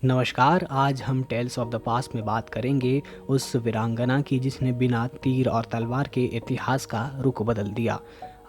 नमस्कार। आज हम टेल्स ऑफ द पास्ट में बात करेंगे उस वीरांगना की जिसने बिना तीर और तलवार के इतिहास का रुख बदल दिया।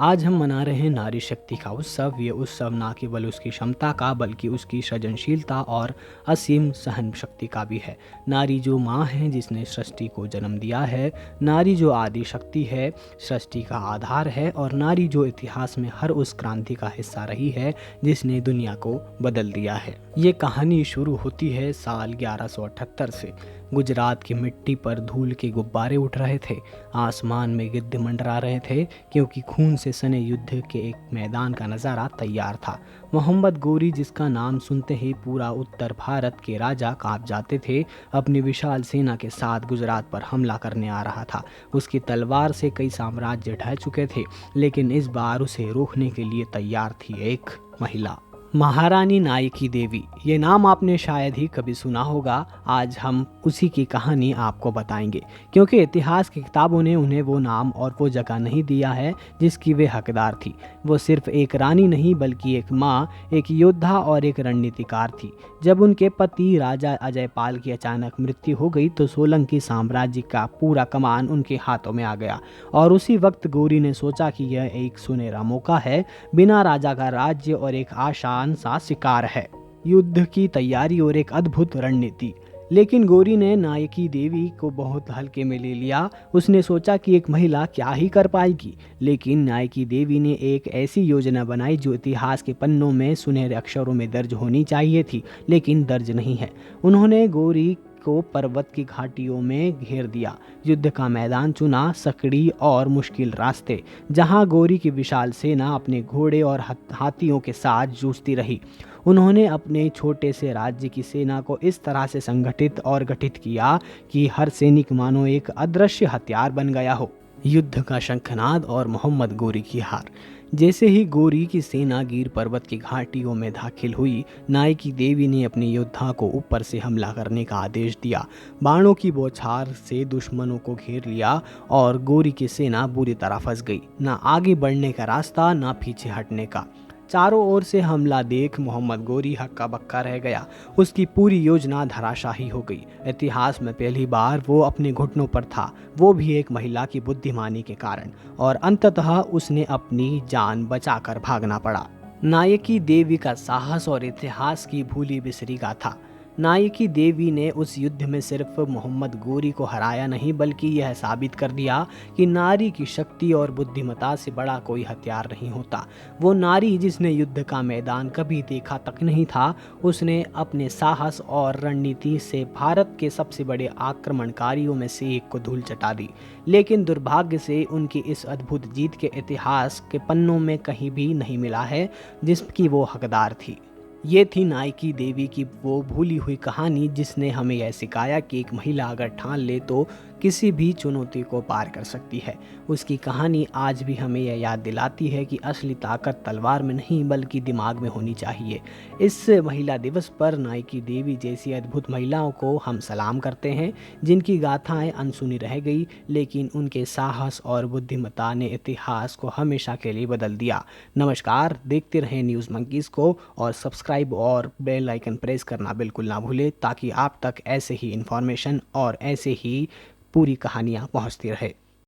आज हम मना रहे हैं नारी शक्ति का उत्सव। ये उत्सव ना केवल उसकी क्षमता का बल्कि उसकी सृजनशीलता और असीम सहन शक्ति का भी है। नारी जो माँ है जिसने सृष्टि को जन्म दिया है, नारी जो आदि शक्ति है, सृष्टि का आधार है, और नारी जो इतिहास में हर उस क्रांति का हिस्सा रही है जिसने दुनिया को बदल दिया है। ये कहानी शुरू होती है साल 1178 से। गुजरात की मिट्टी पर धूल के गुब्बारे उठ रहे थे, आसमान में गिद्ध मंडरा रहे थे, क्योंकि खून से सने युद्ध के एक मैदान का नज़ारा तैयार था। मोहम्मद गोरी, जिसका नाम सुनते ही पूरा उत्तर भारत के राजा कांप जाते थे, अपनी विशाल सेना के साथ गुजरात पर हमला करने आ रहा था। उसकी तलवार से कई साम्राज्य ढह चुके थे, लेकिन इस बार उसे रोकने के लिए तैयार थी एक महिला, महारानी नायकी देवी। ये नाम आपने शायद ही कभी सुना होगा। आज हम उसी की कहानी आपको बताएंगे, क्योंकि इतिहास की किताबों ने उन्हें वो नाम और वो जगह नहीं दिया है जिसकी वे हकदार थी। वो सिर्फ एक रानी नहीं बल्कि एक माँ, एक योद्धा और एक रणनीतिकार थी। जब उनके पति राजा अजयपाल की अचानक मृत्यु हो गई तो सोलंकी साम्राज्य का पूरा कमान उनके हाथों में आ गया, और उसी वक्त गौरी ने सोचा कि यह एक सुनहरा मौका है। बिना राजा का राज्य और एक आशान सा शिकार है, युद्ध की तैयारी और एक अद्भुत रणनीति। लेकिन गौरी ने नायकी देवी को बहुत हल्के में ले लिया। उसने सोचा कि एक महिला क्या ही कर पाएगी, लेकिन नायकी देवी ने एक ऐसी योजना बनाई जो इतिहास के पन्नों में सुनहरे अक्षरों में दर्ज होनी चाहिए थी, लेकिन दर्ज नहीं है। उन्होंने गौरी को पर्वत की घाटियों में घेर दिया, युद्ध का मैदान चुना, सकड़ी और मुश्किल रास्ते, जहां गौरी की विशाल सेना अपने घोड़े और हाथियों के साथ जूझती रही। उन्होंने अपने छोटे से राज्य की सेना को इस तरह से संगठित और गठित किया कि हर सैनिक मानो एक अदृश्य हथियार बन गया हो। युद्ध का शंखनाद और मोहम्मद गोरी की हार। जैसे ही गौरी की सेना गिर पर्वत की घाटियों में दाखिल हुई, नायकी देवी ने अपने योद्धा को ऊपर से हमला करने का आदेश दिया। बाणों की बौछार से दुश्मनों को घेर लिया और गौरी की सेना बुरी तरह फंस गई। ना आगे बढ़ने का रास्ता, ना पीछे हटने का। चारों ओर से हमला देख मोहम्मद गोरी हक्का बक्का रह गया। उसकी पूरी योजना धराशाही हो गई। इतिहास में पहली बार वो अपने घुटनों पर था, वो भी एक महिला की बुद्धिमानी के कारण, और अंततः उसने अपनी जान बचाकर भागना पड़ा। नायकी देवी का साहस और इतिहास की भूली बिसरी गाथा। नायकी देवी ने उस युद्ध में सिर्फ मोहम्मद गोरी को हराया नहीं, बल्कि यह साबित कर दिया कि नारी की शक्ति और बुद्धिमत्ता से बड़ा कोई हथियार नहीं होता। वो नारी जिसने युद्ध का मैदान कभी देखा तक नहीं था, उसने अपने साहस और रणनीति से भारत के सबसे बड़े आक्रमणकारियों में से एक को धूल चटा दी। लेकिन दुर्भाग्य से उनकी इस अद्भुत जीत के इतिहास के पन्नों में कहीं भी नहीं मिला है जिसकी वो हकदार थी। ये थी नायकी देवी की वो भूली हुई कहानी जिसने हमें यह सिखाया कि एक महिला अगर ठान ले तो किसी भी चुनौती को पार कर सकती है। उसकी कहानी आज भी हमें यह याद दिलाती है कि असली ताकत तलवार में नहीं बल्कि दिमाग में होनी चाहिए। इस महिला दिवस पर नायकी देवी जैसी अद्भुत महिलाओं को हम सलाम करते हैं, जिनकी गाथाएं अनसुनी रह गई, लेकिन उनके साहस और बुद्धिमत्ता ने इतिहास को हमेशा के लिए बदल दिया। नमस्कार, देखते रहें न्यूज़ मंकीज़ को, और सब्सक्राइब और बेल आइकन प्रेस करना बिल्कुल ना भूलें, ताकि आप तक ऐसे ही इन्फॉर्मेशन और ऐसे ही पूरी कहानियाँ पहुँचती रहे।